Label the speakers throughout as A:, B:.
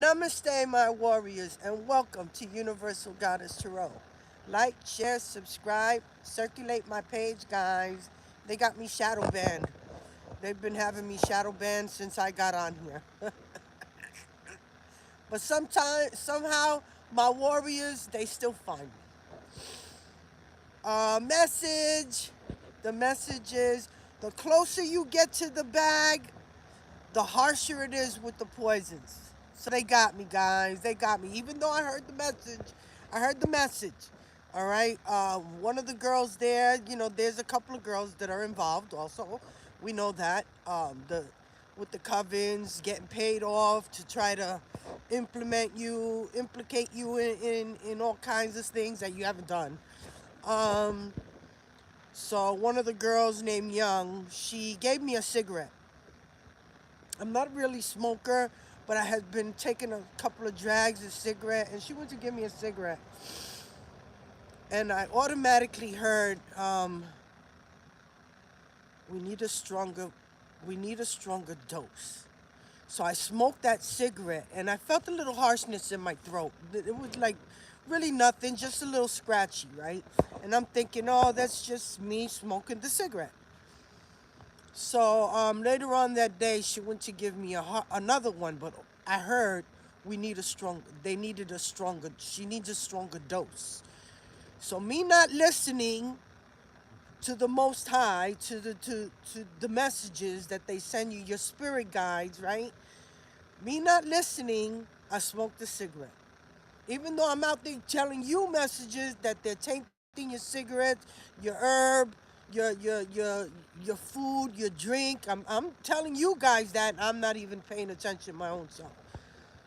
A: Namaste, my warriors, and welcome to Universal Goddess Tarot. Like, share, subscribe, circulate my page, guys. They got me shadow banned. They've been having me shadow banned since I got on here. But somehow, my warriors, they still find me. Message. The message is the closer you get to the bag, the harsher it is with the poisons. So they got me, guys. They got me. Even though I heard the message, I heard the message. All right. One of the girls there, there's a couple of girls that are involved. Also, we know that the with the covens getting paid off to try to implicate you in all kinds of things that you haven't done. Um, so one of the girls named Young, she gave me a cigarette. I'm not really a smoker, but I had been taking a couple of drags of cigarette, and she went to give me a cigarette, and I automatically heard, "We need a stronger, we need a stronger dose." So I smoked that cigarette, and I felt a little harshness in my throat. It was like really nothing, just a little scratchy, right? And I'm thinking, oh, that's just me smoking the cigarette. So later on that day, she went to give me another one, but I heard they needed a stronger, she needs a stronger dose. So me not listening to the Most High, to the messages that they send you, your spirit guides, right? Me not listening, I smoked the cigarette. Even though I'm out there telling you messages that they're tainting your cigarettes, your herb, your food, your drink. I'm telling you guys that I'm not even paying attention to my own self.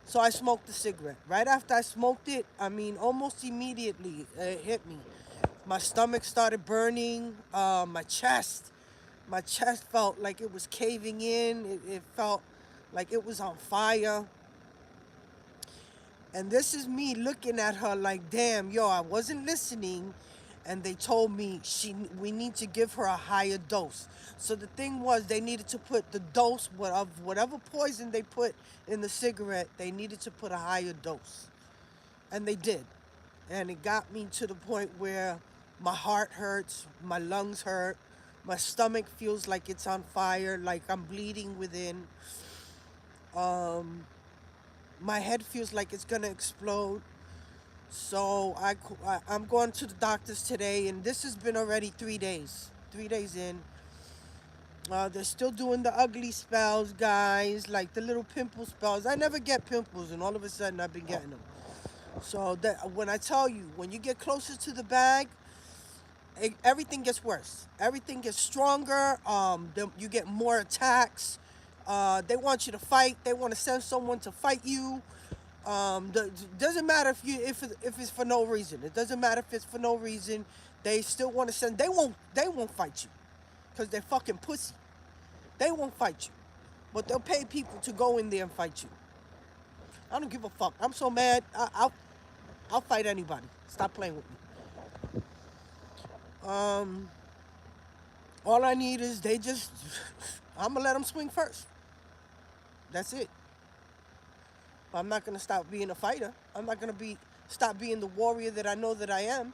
A: So I smoked the cigarette. Right after I smoked it, I mean, almost immediately it hit me. My stomach started burning. My chest felt like it was caving in. It felt like it was on fire. And this is me looking at her like, damn, yo, I wasn't listening. And they told me we need to give her a higher dose. So the thing was, they needed to put the dose of whatever poison they put in the cigarette, they needed to put a higher dose. And they did. And it got me to the point where my heart hurts, my lungs hurt, my stomach feels like it's on fire, like I'm bleeding within. Um, my head feels like it's gonna explode. So I'm going to the doctors today, and this has been already 3 days. 3 days in. They're still doing the ugly spells, guys, like the little pimple spells. I never get pimples, and all of a sudden I've been getting them. So that when I tell you, when you get closer to the bag, everything gets worse. Everything gets stronger. You get more attacks. They want you to fight. They want to send someone to fight you. Doesn't matter if it's for no reason. It doesn't matter if it's for no reason. They still want to send. They won't fight you, cause they're fucking pussy. They won't fight you, but they'll pay people to go in there and fight you. I don't give a fuck. I'm so mad. I'll fight anybody. Stop playing with me. Um, all I need is they just. I'm gonna let them swing first. That's it. But I'm not gonna stop being a fighter. I'm not gonna stop being the warrior that I know that I am.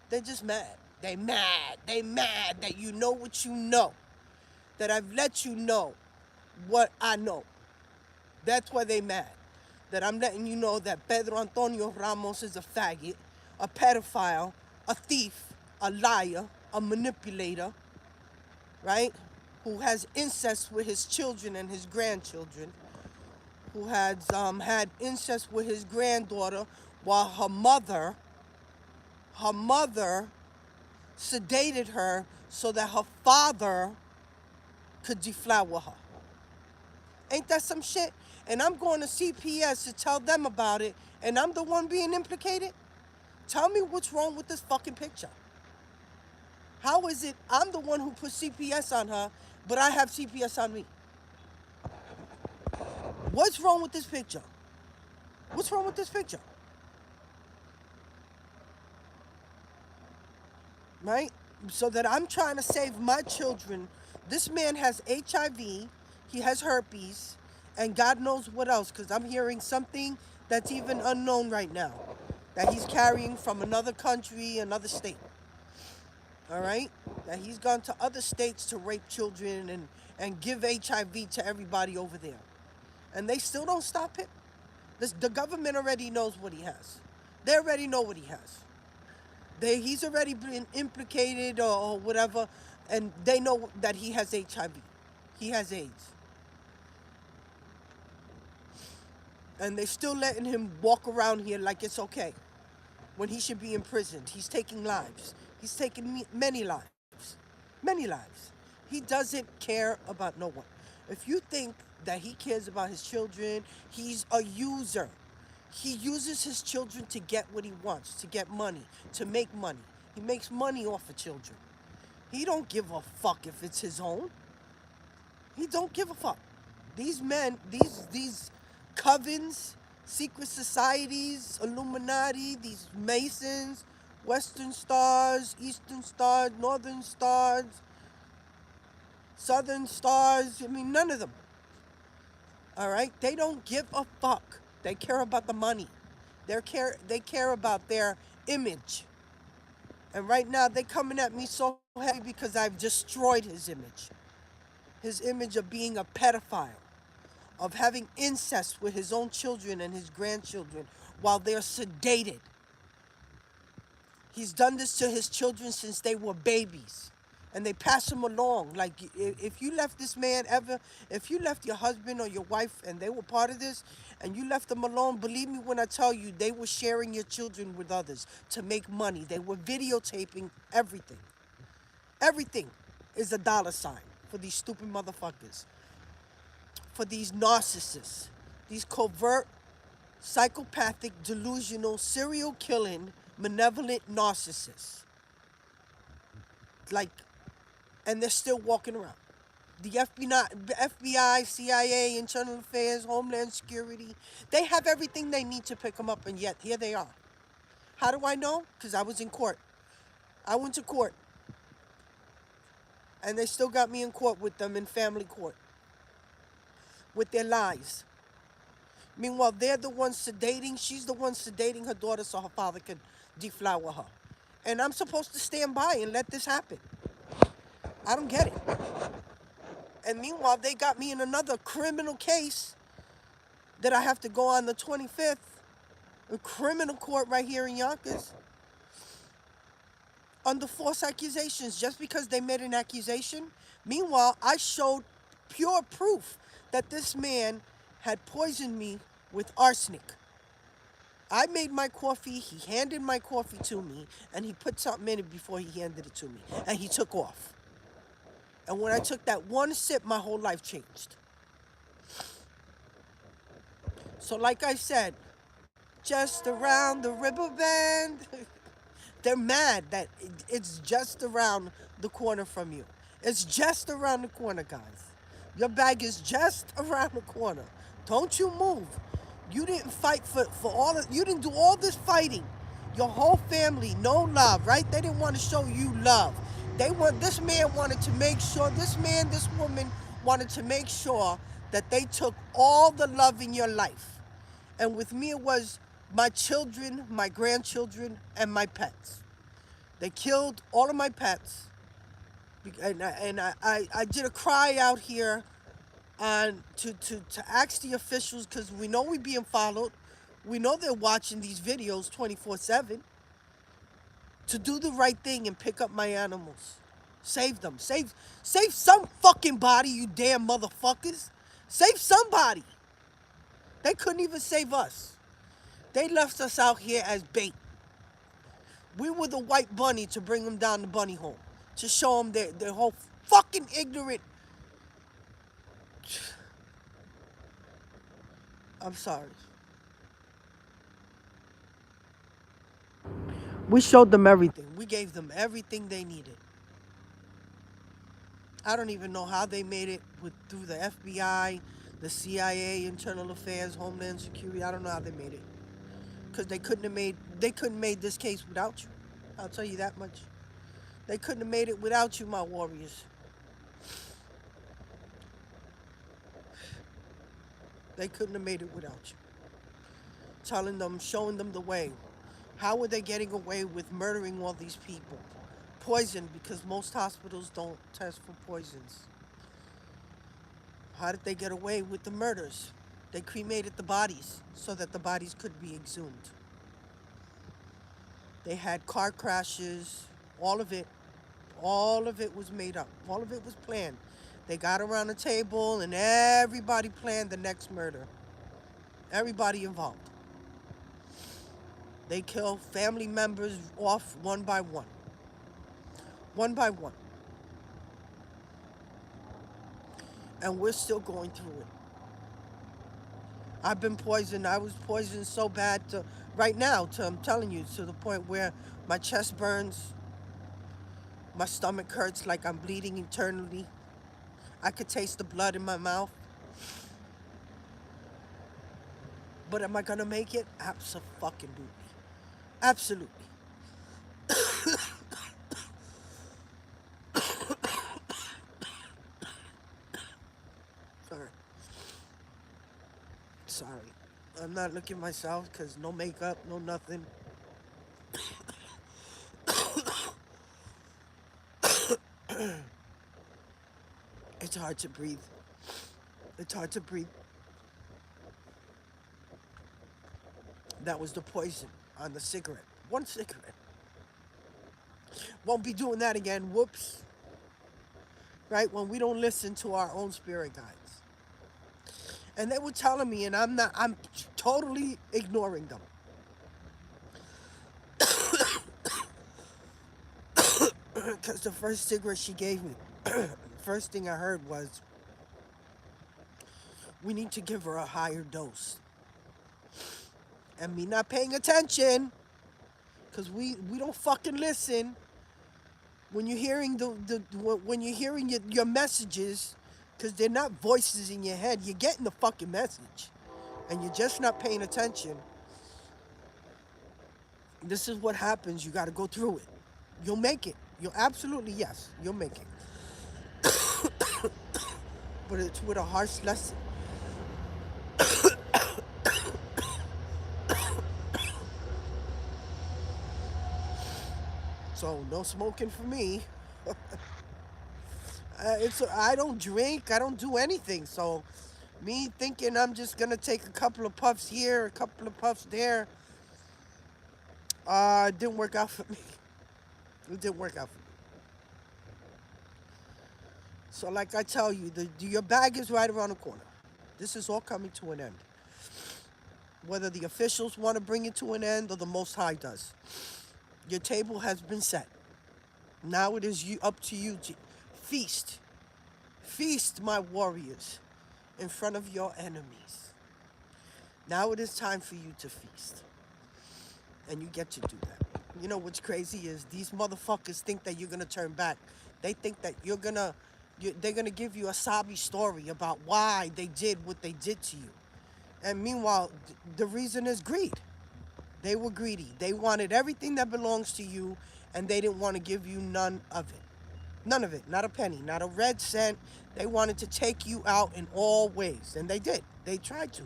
A: They're just mad. They mad. They mad that you know what you know. That I've let you know what I know. That's why they mad. That I'm letting you know that Pedro Antonio Ramos is a faggot, a pedophile, a thief, a liar, a manipulator, right? Who has incest with his children and his grandchildren, who had incest with his granddaughter while her mother sedated her so that her father could deflower her. Ain't that some shit? And I'm going to CPS to tell them about it, and I'm the one being implicated? Tell me what's wrong with this fucking picture. How is it I'm the one who put CPS on her, but I have CPS on me? What's wrong with this picture? What's wrong with this picture? Right? So that I'm trying to save my children. This man has HIV, he has herpes, And God knows what else, because I'm hearing something that's even unknown right now that he's carrying from another country, another state. All right? That he's gone to other states to rape children and give HIV to everybody over there. And they still don't stop him. The government already knows what he has. They already know what he has. He's already been implicated or whatever, and they know that he has HIV. He has AIDS. And they're still letting him walk around here like it's okay when he should be imprisoned. He's taking lives. He's taking many lives. Many lives. He doesn't care about no one. If you think that he cares about his children, he's a user. He uses his children to get what he wants, to get money, to make money. He makes money off of children. He don't give a fuck if it's his own. He don't give a fuck. These men, these covens, secret societies, Illuminati, these Masons, Western Stars, Eastern Stars, Northern Stars, Southern Stars, I mean, none of them. All right? They don't give a fuck. They care about the money. They care about their image. And right now, they're coming at me so heavy because I've destroyed his image. His image of being a pedophile, of having incest with his own children and his grandchildren while they're sedated. He's done this to his children since they were babies. And they pass him along. Like, if you left this man ever, if you left your husband or your wife and they were part of this, and you left them alone, believe me when I tell you, they were sharing your children with others to make money. They were videotaping everything. Everything is a dollar sign for these stupid motherfuckers. For these narcissists. These covert, psychopathic, delusional, serial killing, malevolent narcissists. Like, and they're still walking around. The FBI, CIA, Internal Affairs, Homeland Security, they have everything they need to pick them up, and yet here they are. How do I know? Because I was in court. I went to court. And they still got me in court with them in family court. With their lies. Meanwhile, they're the ones sedating. She's the one sedating her daughter so her father could deflower her. And I'm supposed to stand by and let this happen. I don't get it. And meanwhile, they got me in another criminal case that I have to go on the 25th. A criminal court right here in Yonkers. Under false accusations just because they made an accusation. Meanwhile, I showed pure proof that this man had poisoned me with arsenic. I made my coffee, he handed my coffee to me, and he put something in it before he handed it to me. And he took off. And when I took that one sip, my whole life changed. So like I said, just around the river bend. They're mad that it's just around the corner from you. It's just around the corner, guys. Your bag is just around the corner. Don't you move. You didn't fight for all of, you didn't do all this fighting. Your whole family, no love, right? They didn't want to show you love. This man wanted to make sure, this woman wanted to make sure that they took all the love in your life. And with me, it was my children, my grandchildren, and my pets. They killed all of my pets. And I did a cry out here to ask the officials, because we know we're being followed. We know they're watching these videos 24/7. To do the right thing and pick up my animals. Save them. Save some fucking body, you damn motherfuckers. Save somebody. They couldn't even save us. They left us out here as bait. We were the white bunny to bring them down the bunny hole. To show them their whole fucking ignorant. I'm sorry. We showed them everything. We gave them everything they needed. I don't even know how they made it through the FBI, the CIA, Internal Affairs, Homeland Security. I don't know how they made it. Because they couldn't have made this case without you. I'll tell you that much. They couldn't have made it without you, my warriors. They couldn't have made it without you. Telling them, showing them the way. How were they getting away with murdering all these people? Poison, because most hospitals don't test for poisons. How did they get away with the murders? They cremated the bodies so that the bodies could be exhumed. They had car crashes, all of it. All of it was made up. All of it was planned. They got around the table and everybody planned the next murder. Everybody involved. They killed family members off one by one. One by one. And we're still going through it. I've been poisoned. I was poisoned so bad to right now, I'm telling you, to the point where my chest burns, my stomach hurts like I'm bleeding internally. I could taste the blood in my mouth. But am I gonna make it? Absolutely. Absolutely. Sorry. Sorry. I'm not looking myself because no makeup, no nothing. It's hard to breathe. It's hard to breathe. That was the poison on the cigarette. One cigarette. Won't be doing that again. Whoops. Right? When we don't listen to our own spirit guides. And they were telling me, and I'm totally ignoring them. Because the first cigarette she gave me, the first thing I heard was, we need to give her a higher dose. And me not paying attention, because we don't fucking listen. When you're hearing when you're hearing your messages, because they're not voices in your head, you're getting the fucking message, and you're just not paying attention. This is what happens. You got to go through it. You'll make it. You'll absolutely, yes, you'll make it. But it's with a harsh lesson. So no smoking for me. I don't drink. I don't do anything. So me thinking I'm just gonna take a couple of puffs here, a couple of puffs there, it didn't work out for me. It didn't work out for me. So like I tell you, your bag is right around the corner. This is all coming to an end. Whether the officials want to bring it to an end or the Most High does. Your table has been set. Now it is up to you to feast. Feast, my warriors, in front of your enemies. Now it is time for you to feast. And you get to do that. You know what's crazy is these motherfuckers think that you're going to turn back. They think that they're going to give you a sobby story about why they did what they did to you. And meanwhile, the reason is greed. They were greedy. They wanted everything that belongs to you, and they didn't want to give you none of it. None of it. Not a penny. Not a red cent. They wanted to take you out in all ways. And they did. They tried to.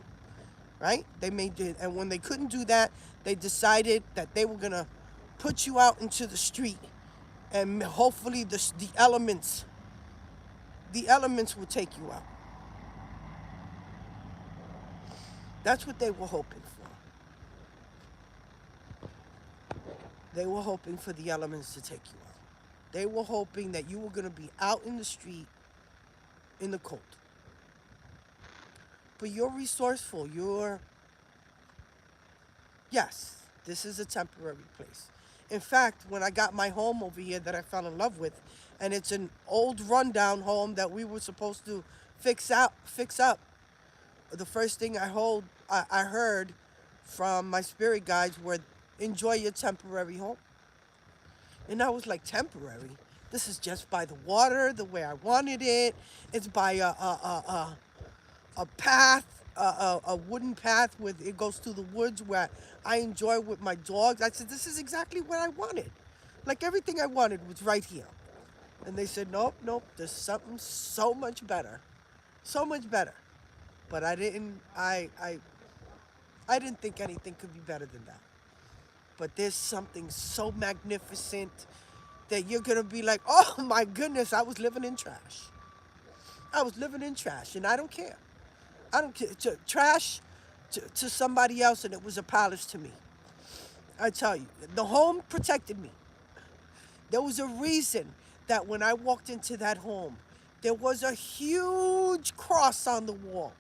A: Right? They made it. And when they couldn't do that, they decided that they were going to put you out into the street. And hopefully the elements will take you out. That's what they were hoping for. They were hoping for the elements to take you out. They were hoping that you were going to be out in the street in the cold. But you're resourceful. Yes, this is a temporary place. In fact, when I got my home over here that I fell in love with, and it's an old rundown home that we were supposed to fix up, the first thing I heard from my spirit guides were, enjoy your temporary home. And I was like, temporary? This is just by the water, the way I wanted it. It's by a path, a wooden path where it goes through the woods where I enjoy with my dogs. I said, this is exactly what I wanted. Like everything I wanted was right here. And they said, nope, there's something so much better. So much better. But I didn't think anything could be better than that. But there's something so magnificent that you're gonna be like, oh my goodness, I was living in trash. I was living in trash, and I don't care. I don't care. Trash to somebody else, and it was a palace to me. I tell you, the home protected me. There was a reason that when I walked into that home, there was a huge cross on the wall.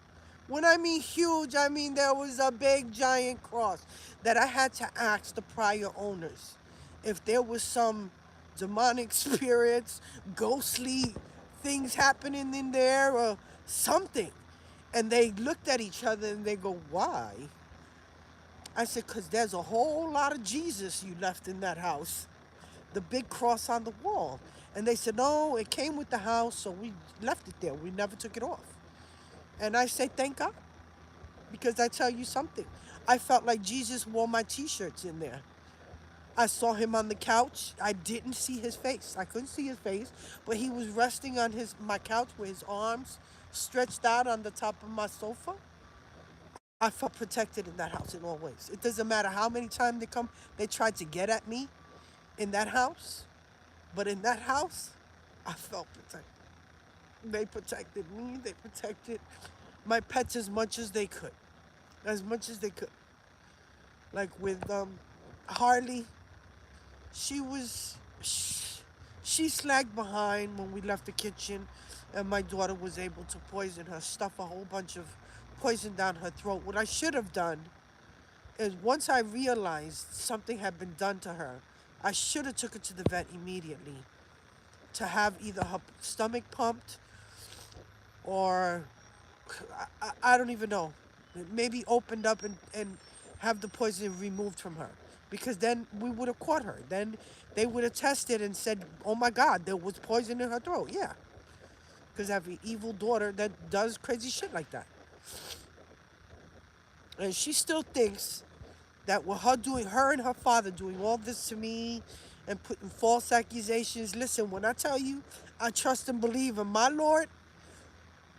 A: When I mean huge, I mean there was a big giant cross that I had to ask the prior owners if there was some demonic spirits, ghostly things happening in there or something. And they looked at each other and they go, why? I said, because there's a whole lot of Jesus you left in that house, the big cross on the wall. And they said, no, it came with the house, so we left it there. We never took it off. And I say, thank God, because I tell you something. I felt like Jesus wore my t-shirts in there. I saw him on the couch. I didn't see his face. I couldn't see his face, but he was resting on my couch with his arms stretched out on the top of my sofa. I felt protected in that house in all ways. It doesn't matter how many times they tried to get at me in that house. But in that house, I felt protected. They protected me. They protected my pets as much as they could. As much as they could. Like with Harley, she was, she slagged behind when we left the kitchen, and my daughter was able to poison her, stuff a whole bunch of poison down her throat. What I should have done is once I realized something had been done to her, I should have took her to the vet immediately to have either her stomach pumped or I don't even know, maybe opened up and have the poison removed from her. Because then we would have caught her. Then they would have tested and said, oh my God, there was poison in her throat. Yeah. Because I have an evil daughter that does crazy shit like that. And she still thinks that with her and her father doing all this to me and putting false accusations. Listen, when I tell you I trust and believe in my Lord,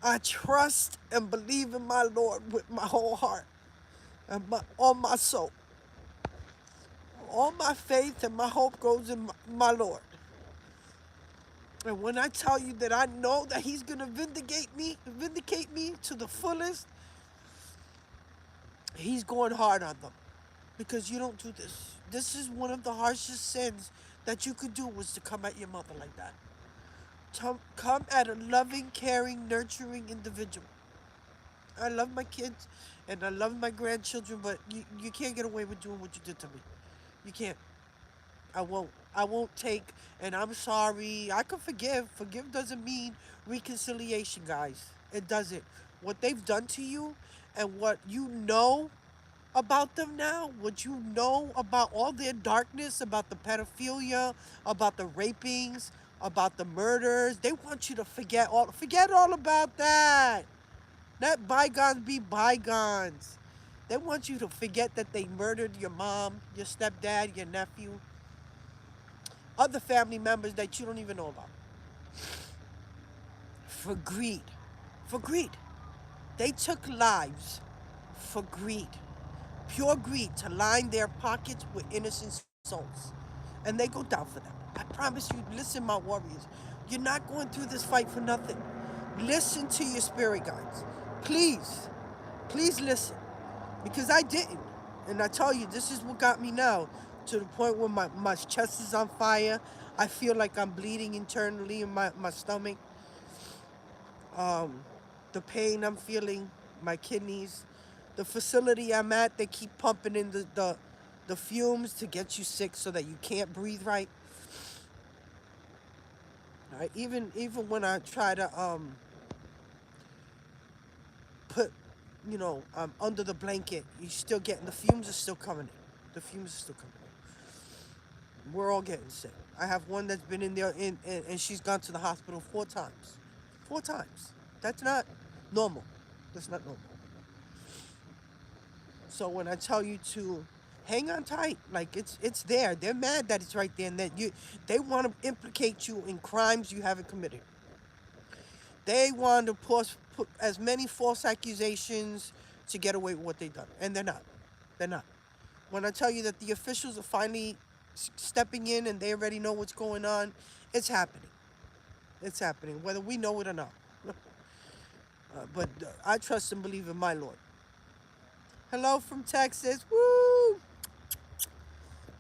A: I trust and believe in my Lord with my whole heart and all my soul. All my faith and my hope goes in my Lord. And when I tell you that I know that he's going to vindicate me to the fullest, he's going hard on them. Because you don't do this. This is one of the harshest sins that you could do, was to come at your mother like that. Come at a loving, caring, nurturing individual. I love my kids and I love my grandchildren, but you can't get away with doing what you did to me. You can't. I won't. I won't take, and I'm sorry. I can forgive. Forgive doesn't mean reconciliation, guys. It doesn't. What they've done to you and what you know about them now, what you know about all their darkness, about the pedophilia, about the rapings, about the murders, they want you to forget all about that. Let bygones be bygones. They want you to forget that they murdered your mom, your stepdad, your nephew, other family members that you don't even know about. For greed. For greed. They took lives for greed. Pure greed, to line their pockets with innocent souls. And they go down for that. I promise you, listen, my warriors. You're not going through this fight for nothing. Listen to your spirit guides. Please, please listen. Because I didn't. And I tell you, this is what got me now. To the point where my chest is on fire. I feel like I'm bleeding internally in my stomach. The pain I'm feeling, my kidneys. The facility I'm at, they keep pumping in the fumes to get you sick so that you can't breathe right. Right? Even when I try to put, under the blanket, you still getting, the fumes are still coming in. The fumes are still coming in. We're all getting sick. I have one that's been in there and she's gone to the hospital 4 times. 4 times. That's not normal. That's not normal. So when I tell you to hang on tight, like it's there. They're mad that it's right there, and that they want to implicate you in crimes you haven't committed. They want to put as many false accusations to get away with what they've done, and they're not. They're not. When I tell you that the officials are finally stepping in and they already know what's going on, it's happening. It's happening, whether we know it or not. But I trust and believe in my Lord. Hello from Texas. Woo!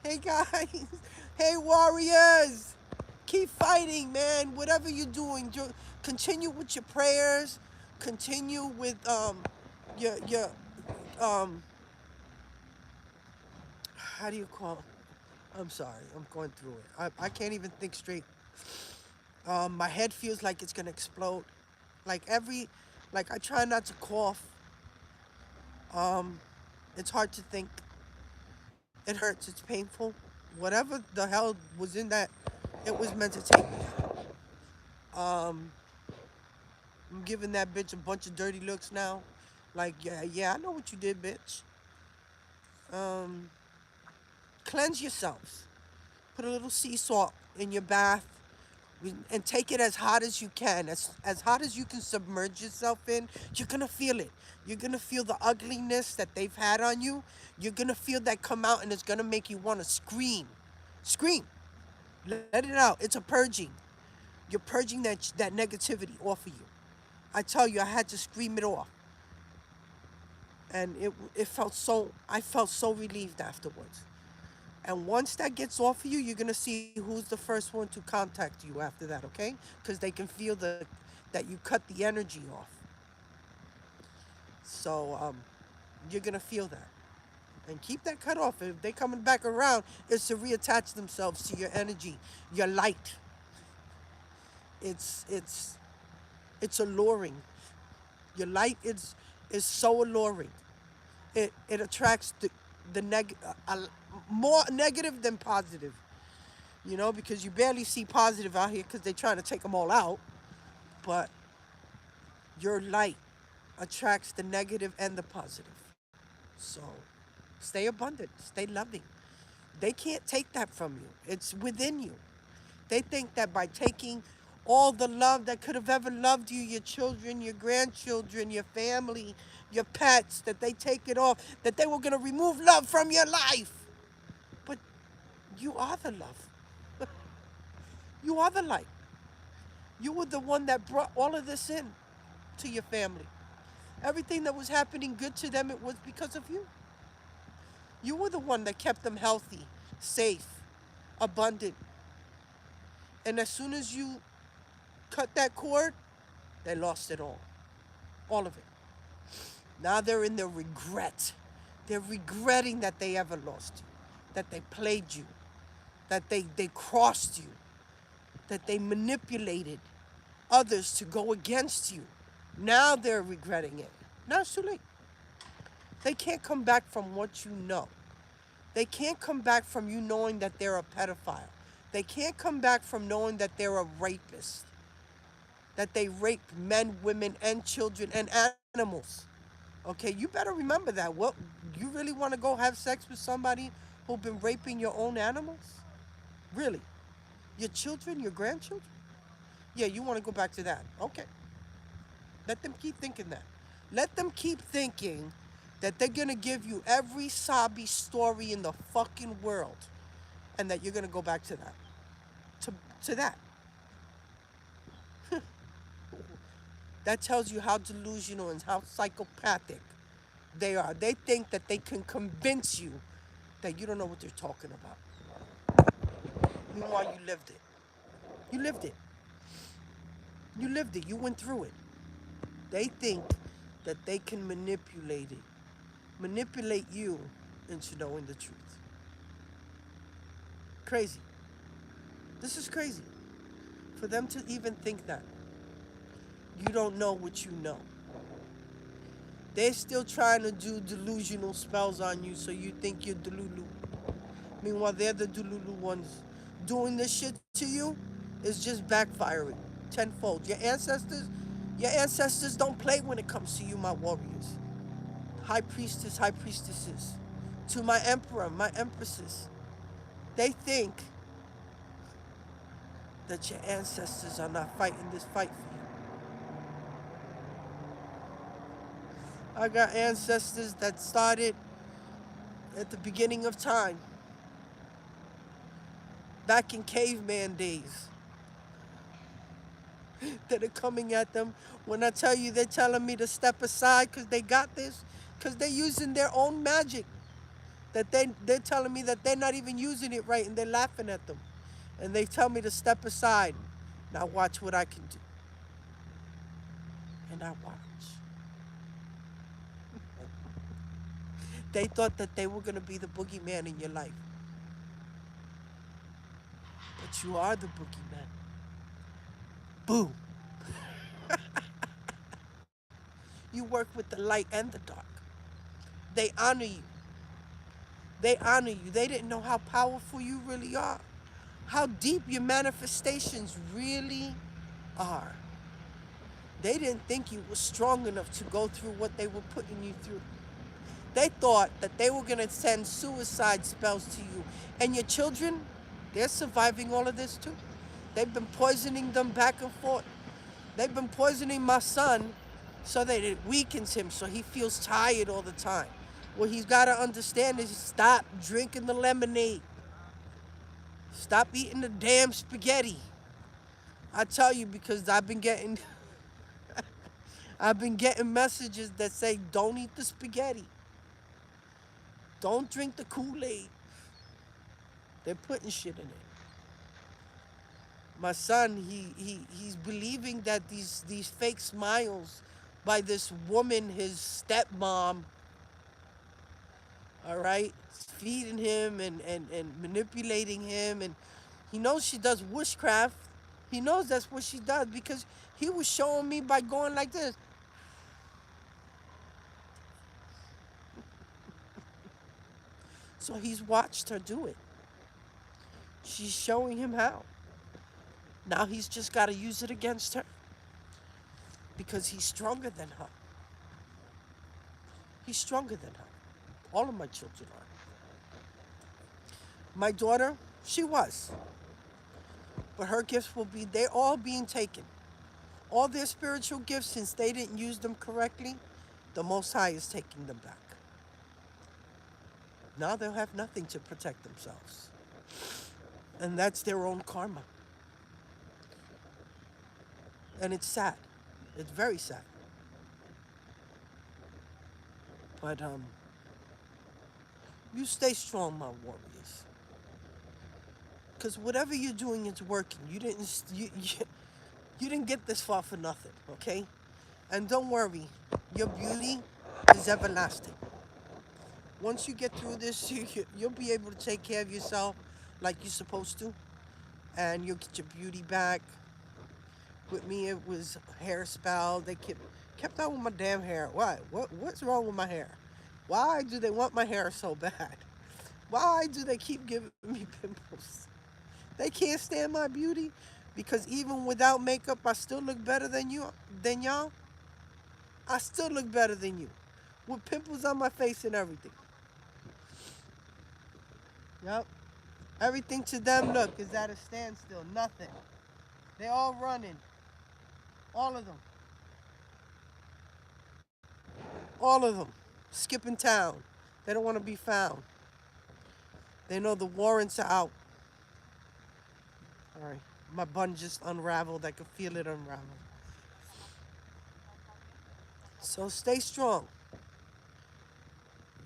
A: Hey guys. Hey warriors. Keep fighting, man. Whatever you're doing, continue with your prayers. Continue with your um how do you call it? I'm sorry. I'm going through it. I can't even think straight. My head feels like it's gonna explode. Like like I try not to cough. Um, it's hard to think. It hurts. It's painful. Whatever the hell was in that, it was meant to take me out. I'm giving that bitch a bunch of dirty looks now. Like, yeah, I know what you did, bitch. Um, Cleanse yourselves. Put a little sea salt in your bath and take it as hot as you can, as hot as you can submerge yourself in. You're gonna feel it. You're gonna feel the ugliness that they've had on you. You're gonna feel that come out, and it's gonna make you want to scream. Scream. Let it out. It's a purging. You're purging that negativity off of you. I tell you, I had to scream it off, and it felt so. I felt so relieved afterwards. And once that gets off of you, you're gonna see who's the first one to contact you after that, okay? Because they can feel that you cut the energy off. So you're gonna feel that, and keep that cut off. If they coming back around, it's to reattach themselves to your energy, your light. It's it's it's alluring. Your light is so alluring. It attracts more negative than positive. You know, because you barely see positive out here because they're trying to take them all out. But your light attracts the negative and the positive. So stay abundant, stay loving. They can't take that from you, it's within you. They think that by taking all the love that could have ever loved you, your children, your grandchildren, your family, your pets, that they take it off, that they were going to remove love from your life. But you are the love. You are the light. You were the one that brought all of this in to your family. Everything that was happening good to them, it was because of you. You were the one that kept them healthy, safe, abundant. And as soon as you cut that cord, they lost it all. All of it. Now they're in their regret. They're regretting that they ever lost you, that they played you, that they crossed you, that they manipulated others to go against you. Now they're regretting it. Now it's too late. They can't come back from what you know. They can't come back from you knowing that they're a pedophile. They can't come back from knowing that they're a rapist, that they rape men, women, and children and animals. Okay, you better remember that. What, you really want to go have sex with somebody who's been raping your own animals? Really? Your children, your grandchildren? Yeah, you want to go back to that. Okay. Let them keep thinking that. Let them keep thinking that they're going to give you every sobby story in the fucking world and that you're going to go back to that. To, to that. That tells you how delusional and how psychopathic they are. They think that they can convince you that you don't know what they're talking about. Meanwhile, you lived it. You lived it. You lived it. You went through it. They think that they can manipulate it, manipulate you into knowing the truth. Crazy. This is crazy. For them to even think that. You don't know what you know. They're still trying to do delusional spells on you so you think you're Delulu. Meanwhile, they're the Delulu ones. Doing this shit to you is just backfiring tenfold. Your ancestors don't play when it comes to you, my warriors. High priestess, high priestesses. To my emperor, my empresses. They think that your ancestors are not fighting this fight for you. I got ancestors that started at the beginning of time, back in caveman days, that are coming at them. When I tell you they're telling me to step aside because they got this, because they're using their own magic. That they're telling me that they're not even using it right and they're laughing at them. And they tell me to step aside. Now watch what I can do. And I watch. They thought that they were going to be the boogeyman in your life. But you are the boogeyman. Boom. You work with the light and the dark. They honor you. They honor you. They didn't know how powerful you really are, how deep your manifestations really are. They didn't think you were strong enough to go through what they were putting you through. They thought that they were going to send suicide spells to you. And your children, they're surviving all of this too. They've been poisoning them back and forth. They've been poisoning my son so that it weakens him, so he feels tired all the time. What he's got to understand is stop drinking the lemonade. Stop eating the damn spaghetti. I tell you because I've been getting messages that say don't eat the spaghetti. Don't drink the Kool-Aid. They're putting shit in it. My son, he's believing that these fake smiles by this woman, his stepmom, all right, feeding him and manipulating him, and he knows she does witchcraft. He knows that's what she does because he was showing me by going like this. So he's watched her do it. She's showing him how. Now he's just got to use it against her because he's stronger than her. He's stronger than her. All of my children are. My daughter, she was. But her gifts will be, they're all being taken. All their spiritual gifts, since they didn't use them correctly, the Most High is taking them back. Now they'll have nothing to protect themselves. And that's their own karma. And it's sad. It's very sad. But you stay strong, my warriors. Because whatever you're doing, it's working. You didn't get this far for nothing, okay? And don't worry, your beauty is everlasting. Once you get through this, you'll be able to take care of yourself like you're supposed to, and you'll get your beauty back. With me, it was hair spell. They kept on with my damn hair. Why? What's wrong with my hair? Why do they want my hair so bad? Why do they keep giving me pimples? They can't stand my beauty because even without makeup, I still look better than y'all. I still look better than you, with pimples on my face and everything. Yep. Everything to them, look, is at a standstill. Nothing. They all running. All of them. All of them. Skipping town. They don't want to be found. They know the warrants are out. All right. My bun just unraveled. I could feel it unravel. So stay strong.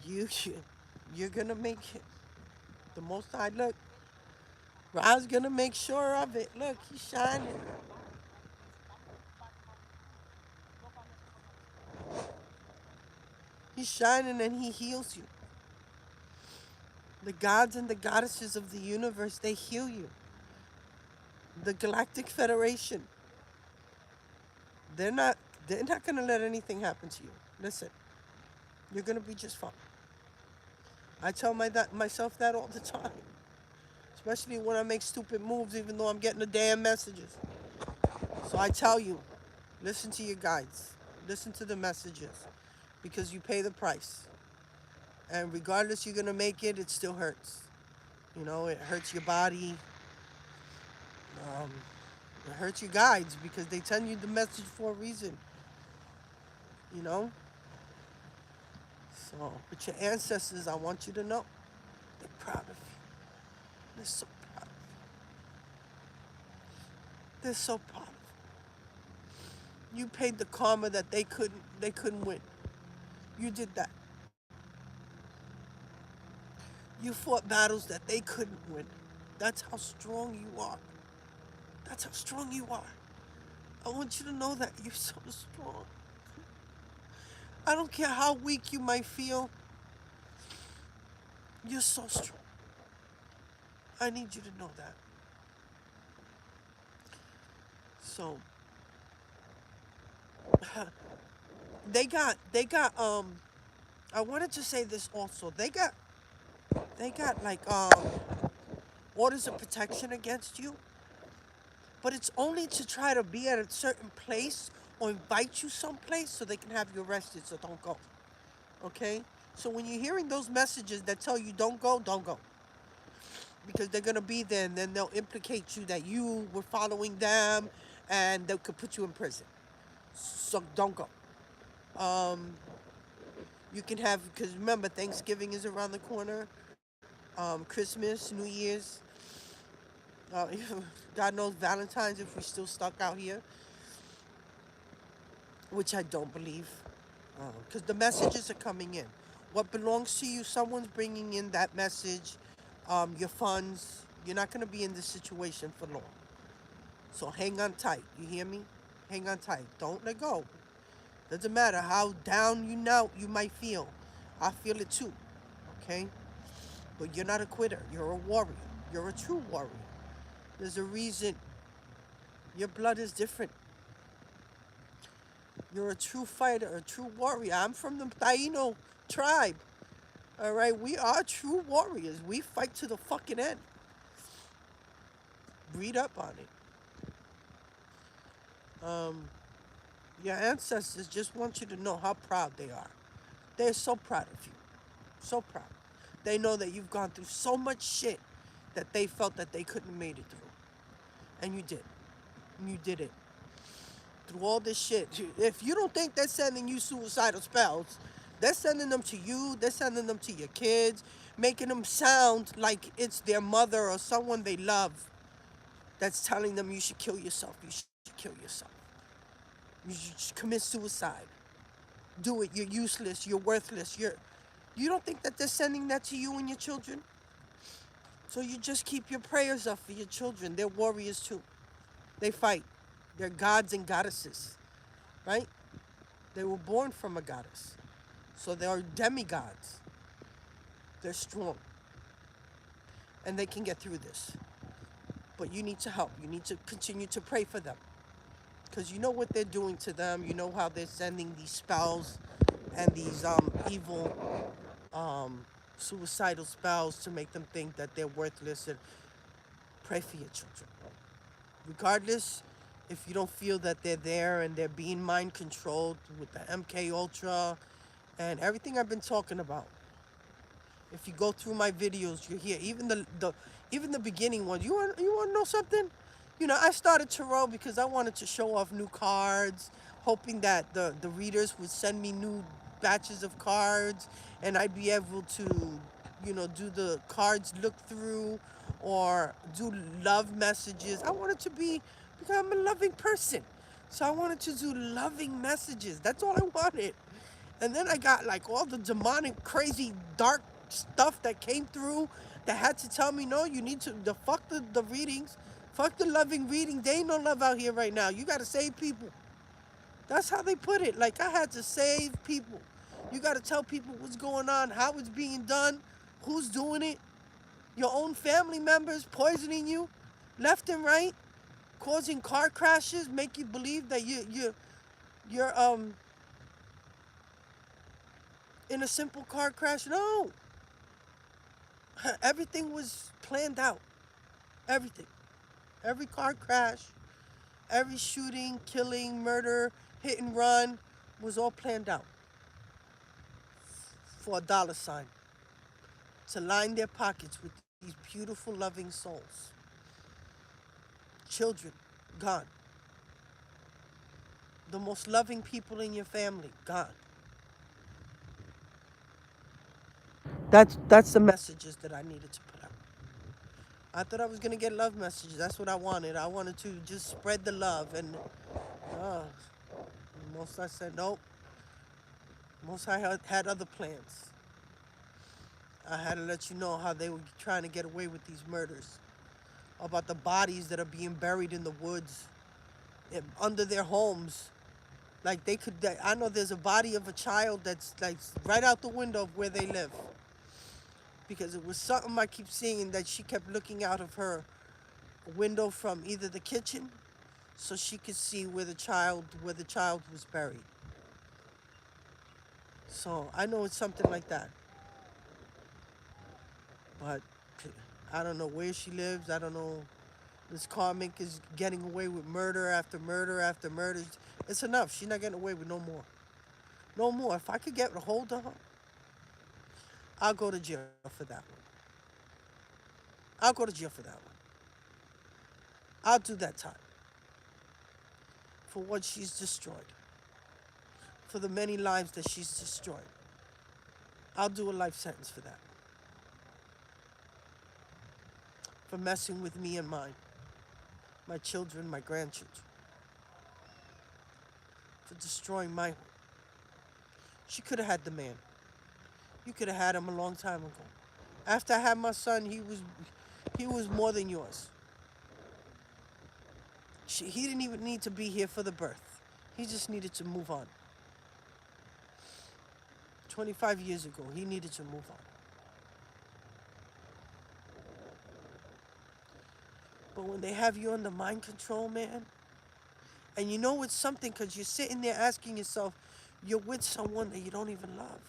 A: You, you're gonna make it. The Most High, look. Ra's gonna make sure of it. Look, he's shining. He's shining and he heals you. The gods and the goddesses of the universe, they heal you. The Galactic Federation, they're not they're not gonna let anything happen to you. Listen, you're gonna be just fine. I tell myself that all the time. Especially when I make stupid moves, even though I'm getting the damn messages. So I tell you, listen to your guides. Listen to the messages. Because you pay the price. And regardless you're gonna make it, it still hurts. You know, it hurts your body. Um, it hurts your guides because they tell you the message for a reason. You know? So, but your ancestors, I want you to know, they're proud of you. They're so proud of you. They're so proud of you. You paid the karma that they couldn't win. You did that. You fought battles that they couldn't win. That's how strong you are. That's how strong you are. I want you to know that you're so strong. I don't care how weak you might feel, you're so strong. I need you to know that. So they got I wanted to say this also. They got like orders of protection against you, but it's only to try to be at a certain place or invite you someplace so they can have you arrested, so don't go. Okay? So when you're hearing those messages that tell you don't go, don't go. Because they're gonna be there and then they'll implicate you that you were following them and they could put you in prison. So don't go. Um, you can have, because remember, Thanksgiving is around the corner, Christmas, New Year's, uh, God knows Valentine's if we're still stuck out here, which I don't believe, because the messages are coming in. What belongs to you, someone's bringing in that message, your funds. You're not going to be in this situation for long. So hang on tight. You hear me? Hang on tight. Don't let go. Doesn't matter how down you might feel. I feel it too. Okay? But you're not a quitter. You're a warrior. You're a true warrior. There's a reason your blood is different. You're a true fighter, a true warrior. I'm from the Taino tribe. All right, we are true warriors. We fight to the fucking end. Read up on it. Um, your ancestors just want you to know how proud they are. They're so proud of you. So proud. They know that you've gone through so much shit that they felt that they couldn't have made it through. And you did. You did it. Through all this shit. If you don't think they're sending you suicidal spells, they're sending them to you, they're sending them to your kids, making them sound like it's their mother or someone they love that's telling them you should kill yourself. You should kill yourself. You should commit suicide. Do it. You're useless. You're worthless. You don't think that they're sending that to you and your children? So you just keep your prayers up for your children. They're warriors too. They fight. They're gods and goddesses, right? They were born from a goddess. So they are demigods. They're strong. And they can get through this. But you need to help. You need to continue to pray for them. Because you know what they're doing to them. You know how they're sending these spells and these evil suicidal spells to make them think that they're worthless. And pray for your children. Regardless, if you don't feel that they're there and they're being mind controlled with the MK Ultra and everything I've been talking about. If you go through my videos, you hear even the beginning ones. You want to know something? You know, I started Tarot because I wanted to show off new cards, hoping that the readers would send me new batches of cards and I'd be able to, do the cards look through or do love messages. I wanted to become a loving person. So I wanted to do loving messages. That's all I wanted. And then I got like all the demonic, crazy, dark stuff that came through that had to tell me, no, you need to fuck the readings. Fuck the loving reading. They ain't no love out here right now. You got to save people. That's how they put it. Like, I had to save people. You got to tell people what's going on, how it's being done, who's doing it. Your own family members poisoning you left and right, causing car crashes, make you believe that you're in a simple car crash. No. Everything was planned out. Everything. Every car crash, every shooting, killing, murder, hit and run was all planned out for a dollar sign to line their pockets with these beautiful, loving souls. Children, gone. The most loving people in your family, gone. That's the messages that I needed to put out. I thought I was gonna get love messages. That's what I wanted. I wanted to just spread the love, and uh, most I said nope. Most I had other plans. I had to let you know how they were trying to get away with these murders, about the bodies that are being buried in the woods, under their homes. Like they could, I know there's a body of a child that's like right out the window of where they live, because it was something I keep seeing that she kept looking out of her window from either the kitchen, so she could see where the child was buried. So I know it's something like that, but I don't know where she lives. I don't know. This karmic is getting away with murder after murder after murder. It's enough. She's not getting away with no more. No more. If I could get a hold of her, I'll go to jail for that one. I'll go to jail for that one. I'll do that time for what she's destroyed, for the many lives that she's destroyed. I'll do a life sentence for that, for messing with me and mine, my children, my grandchildren, for destroying my home. She could have had the man. You could have had him a long time ago. After I had my son, he was more than yours. He didn't even need to be here for the birth. He just needed to move on. 25 years ago, he needed to move on. But when they have you under mind control, man, and you know it's something because you're sitting there asking yourself, you're with someone that you don't even love,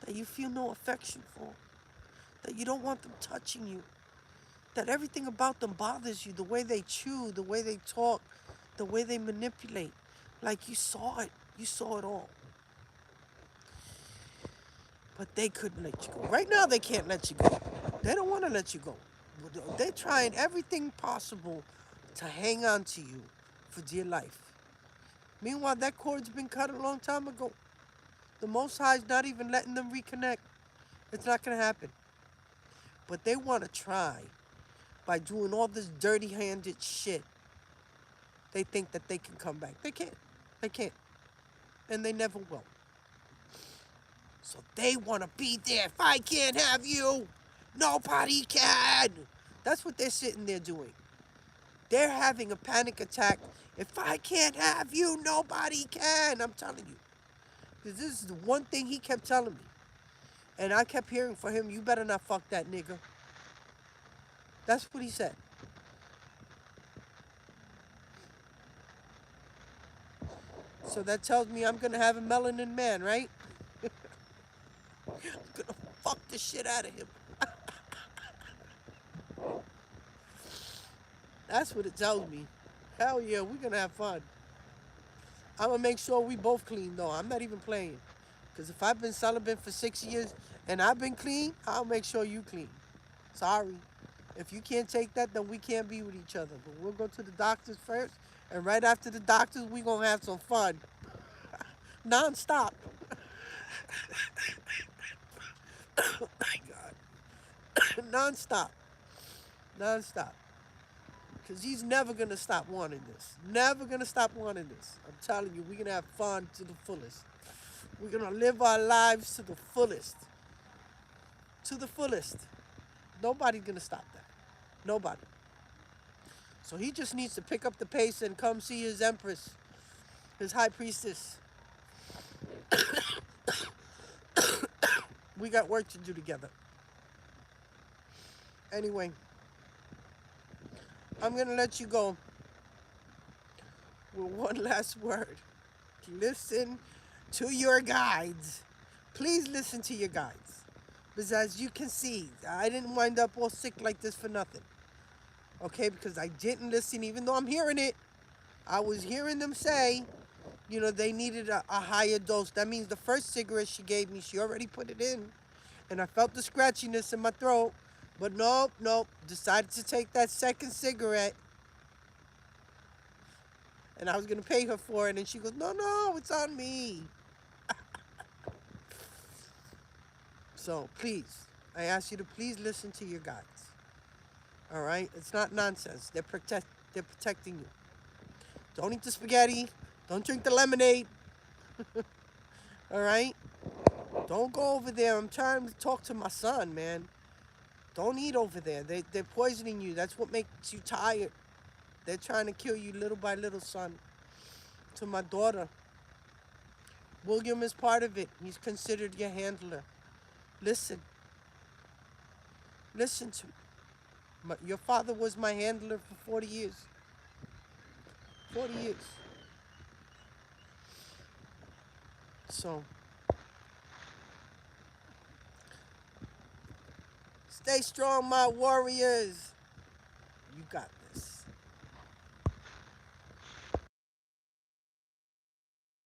A: that you feel no affection for, that you don't want them touching you, that everything about them bothers you, the way they chew, the way they talk, the way they manipulate. Like you saw it. You saw it all. But they couldn't let you go. Right now, they can't let you go. They don't want to let you go. They're trying everything possible to hang on to you for dear life. Meanwhile, that cord's been cut a long time ago. The Most High's not even letting them reconnect. It's not going to happen. But they want to try by doing all this dirty-handed shit. They think that they can come back. They can't. They can't. And they never will. So they want to be there. If I can't have you, nobody can. That's what they're sitting there doing. They're having a panic attack. If I can't have you, nobody can. I'm telling you. Because this is the one thing he kept telling me. And I kept hearing from him, you better not fuck that nigga. That's what he said. So that tells me I'm going to have a melanin man, right? I'm going to fuck the shit out of him. That's what it tells me. Hell yeah, we're going to have fun. I'm going to make sure we both clean, though. I'm not even playing. Because if I've been celibate for 6 years and I've been clean, I'll make sure you clean. Sorry. If you can't take that, then we can't be with each other. But we'll go to the doctors first. And right after the doctors, we're going to have some fun. Non-stop. Oh, my God. Non-stop. Non-stop. Because he's never going to stop wanting this. Never going to stop wanting this. I'm telling you, we're going to have fun to the fullest. We're going to live our lives to the fullest. To the fullest. Nobody's going to stop that. Nobody. So he just needs to pick up the pace and come see his empress, his high priestess. We got work to do together. Anyway, I'm going to let you go with one last word. Listen to your guides. Please listen to your guides. Because as you can see, I didn't wind up all sick like this for nothing. Okay, because I didn't listen, even though I'm hearing it. I was hearing them say, they needed a higher dose. That means the first cigarette she gave me, she already put it in. And I felt the scratchiness in my throat. But nope. Decided to take that second cigarette. And I was going to pay her for it. And she goes, no, it's on me. So please, I ask you to please listen to your guides. All right? It's not nonsense. They're protecting you. Don't eat the spaghetti. Don't drink the lemonade. All right? Don't go over there. I'm trying to talk to my son, man. Don't eat over there. They're poisoning you. That's what makes you tired. They're trying to kill you little by little, son. To my daughter, William is part of it. He's considered your handler. Listen. Listen to me. Your father was my handler for 40 years. 40 years. So, stay strong, my warriors.